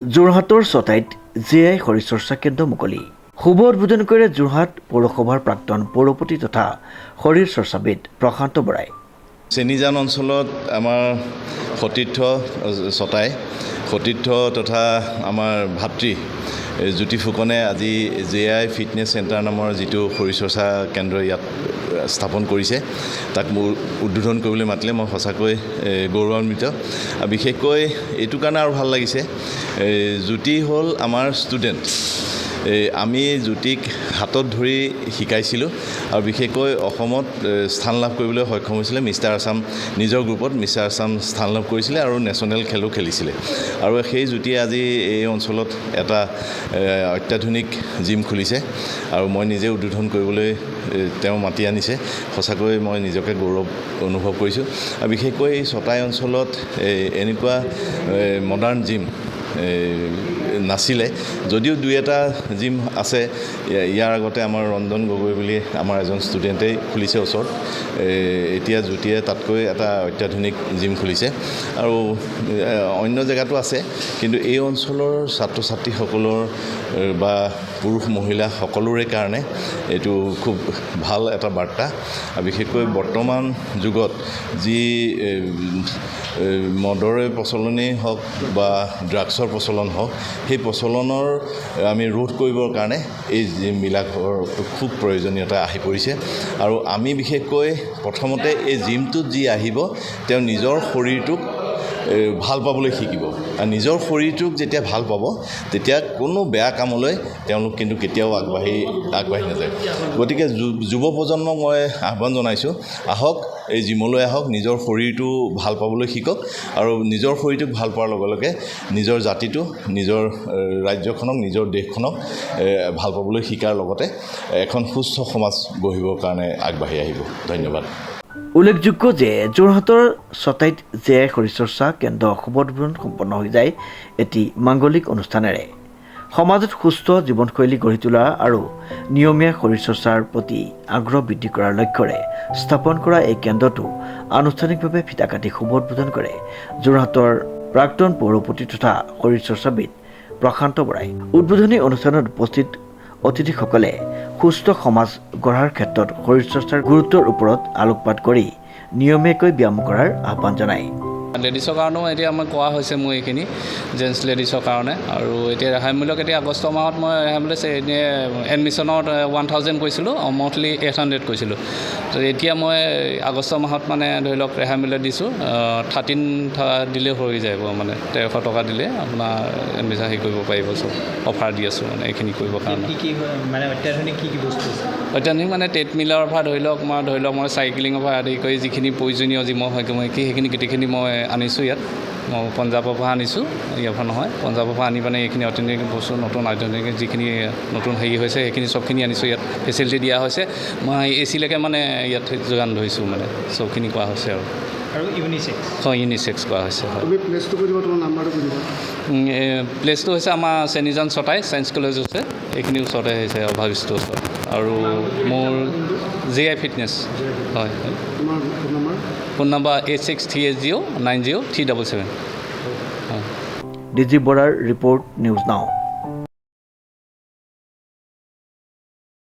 যোৰহাটৰ ছটাইত জেআই শৰীৰচৰ্চা কেন্দ্ৰ মুকলি। শুভ উদ্বোধন কৰে যোৰহাট পৌৰসভাৰ প্ৰাক্তন পৌৰপতি তথা শৰীৰ চৰ্চাবিদ প্ৰশান্ত বৰাই। চেনিজান অঞ্চলত আমাৰ সতীৰ্থ ছটাই সতীৰ্থ তথা আমাৰ ভাতৃ জ্যোতি ফুকনে আজি জেআই ফিটনেছ চেণ্টাৰ নামৰ যিটো শৰীৰচৰ্চা কেন্দ্ৰ ইয়াত স্থাপন কৰিছে তাক মোৰ উদ্বোধন কৰিবলৈ মাতিলে মই সঁচাকৈ গৌৰৱান্বিত। বিশেষকৈ এইটো কাৰণে আৰু ভাল লাগিছে, জ্যোতি হ'ল আমাৰ ষ্টুডেণ্ট। আমি জ্যোতিক হাতত ধৰি শিকাইছিলোঁ আৰু বিশেষকৈ অসমত স্থান লাভ কৰিবলৈ সক্ষম হৈছিলে। মিষ্টাৰ আছাম নিজৰ গ্ৰুপত মিষ্টাৰ আছাম স্থান লাভ কৰিছিলে আৰু নেশ্যনেল খেলো খেলিছিলে। আৰু সেই জ্যোতিয়ে আজি এই অঞ্চলত এটা অত্যাধুনিক জিম খুলিছে আৰু মই নিজে উদ্বোধন কৰিবলৈ তেওঁ মাতি আনিছে। সঁচাকৈ মই নিজকে গৌৰৱ অনুভৱ কৰিছোঁ। আৰু বিশেষকৈ এই ছটাই অঞ্চলত এনেকুৱা মডাৰ্ণ জিম নাছিলে, যদিও দুই এটা জিম আছে। ইয়াৰ আগতে আমাৰ ৰঞ্জন গগৈ বুলি আমাৰ এজন ষ্টুডেণ্টেই খুলিছে ওচৰত। এতিয়া জ্যোতিয়ে তাতকৈ এটা অত্যাধুনিক জিম খুলিছে আৰু অন্য জেগাতো আছে, কিন্তু এই অঞ্চলৰ ছাত্ৰ ছাত্ৰীসকলৰ বা পুৰুষ মহিলা সকলোৰে কাৰণে এইটো খুব ভাল এটা বাৰ্তা। আৰু বিশেষকৈ বৰ্তমান যুগত যি মদৰে প্ৰচলনেই হওক বা ড্ৰাগছৰ প্ৰচলন হওক, সেই প্ৰচলনৰ আমি ৰোধ কৰিবৰ কাৰণে এই জিমবিলাকৰ খুব প্ৰয়োজনীয়তা আহি পৰিছে। আৰু আমি বিশেষকৈ প্ৰথমতে এই জিমটোত যি আহিব তেওঁ নিজৰ শৰীৰটোক ভাল পাবলৈ শিকিব। আৰু নিজৰ শৰীৰটোক যেতিয়া ভাল পাব তেতিয়া কোনো বেয়া কামলৈ তেওঁলোক কিন্তু কেতিয়াও আগবাঢ়ি নাযায়। গতিকে যুৱ প্ৰজন্মক মই আহ্বান জনাইছোঁ, আহক এই জিমলৈ আহক, নিজৰ শৰীৰটো ভাল পাবলৈ শিকক আৰু নিজৰ শৰীৰটোক ভাল পোৱাৰ লগে লগে নিজৰ জাতিটো, নিজৰ ৰাজ্যখনক, নিজৰ দেশখনক ভাল পাবলৈ শিকাৰ লগতে এখন সুস্থ সমাজ গঢ়িবৰ কাৰণে আগবাঢ়ি আহিব। ধন্যবাদ। উল্লেখযোগ্য যে যোৰহাটৰ ছটাইত জেআই শৰীৰচৰ্চা কেন্দ্ৰ শুভ উদ্বোধন সম্পন্ন হৈ যায় এটি মাংগলিক অনুষ্ঠানেৰে। সমাজত সুস্থ জীৱনশৈলী গঢ়ি তোলা আৰু নিয়মীয়া শৰীৰচৰ্চাৰ প্ৰতি আগ্ৰহ বৃদ্ধি কৰাৰ লক্ষ্যৰে স্থাপন কৰা এই কেন্দ্ৰটো আনুষ্ঠানিকভাৱে ফিতা কাটি শুভ উদ্বোধন কৰে যোৰহাটৰ প্ৰাক্তন পৌৰপতি তথা শৰীৰচৰ্চাবিদ প্ৰশান্ত বৰাই। উদ্বোধনী অনুষ্ঠানত উপস্থিত অতিথিসকলে সুস্থ সমাজ গঢ়াৰ ক্ষেত্ৰত শৰীৰচৰ্চাৰ গুৰুত্বৰ ওপৰত আলোকপাত কৰি নিয়মীয়াকৈ ব্যায়াম কৰাৰ আহ্বান জনায়। লেডিছৰ কাৰণেও এতিয়া মই কোৱা হৈছে মোৰ এইখিনি জেণ্টছ লেডিছৰ কাৰণে। আৰু এতিয়া ৰেহাই মূল্যক এতিয়া আগষ্ট মাহত মই ৰেহাই মূল্য এনেই এডমিশ্যনত 1000 কৈছিলোঁ, মন্থলি 800 কৈছিলোঁ। তো এতিয়া মই আগষ্ট মাহত মানে ধৰি লওক ৰেহাই মূল্য দিছোঁ। 13 দিলে হৈ যাব, মানে 1300 টকা দিলে আপোনাৰ এডমিশ্যন হেৰি কৰিব পাৰিব। চব অফাৰ দি আছোঁ মানে এইখিনি কৰিবৰ কাৰণে। কি মানে অত্যাধুনিক কি বস্তু আছে? অত্যাধুনিক মানে ট্ৰেডমিলৰ পৰা ধৰি লওক মই চাইকেলিঙৰ পৰা আদি কৰি যিখিনি প্ৰয়োজনীয় জিমৰ সেইখিনি গোটেইখিনি মই আনিছোঁ ইয়াত। মই পঞ্জাৱৰ পৰা আনিছোঁ, ইয়াৰ পৰা নহয়, পঞ্জাৱৰ পৰা আনি মানে এইখিনি অত্যাধুনিক বস্তু, নতুন আধুনিক যিখিনি নতুন হেৰি হৈছে সেইখিনি চবখিনি আনিছোঁ। ইয়াত ফেচিলিটি দিয়া হৈছে। মই এচিলৈকে মানে ইয়াত যোগান ধৰিছোঁ, মানে চবখিনি কোৱা হৈছে আৰু ইউনিচেক্স? হয়, ইউনিচেক্স কোৱা হৈছে। হয়, প্লেচটো হৈছে আমাৰ চেনিজান ছটাই চায়েন্স কলেজ আছে, এইখিনি ওচৰতে হৈছে, অভাৰব্ৰিজটোৰ ওচৰত। আৰু মোৰ জেআই ফিটনেছ। হয়, ফোন নম্বৰ 8638090377। ডিজি বৰাৰ ৰিপৰ্ট, নিউজ নাও।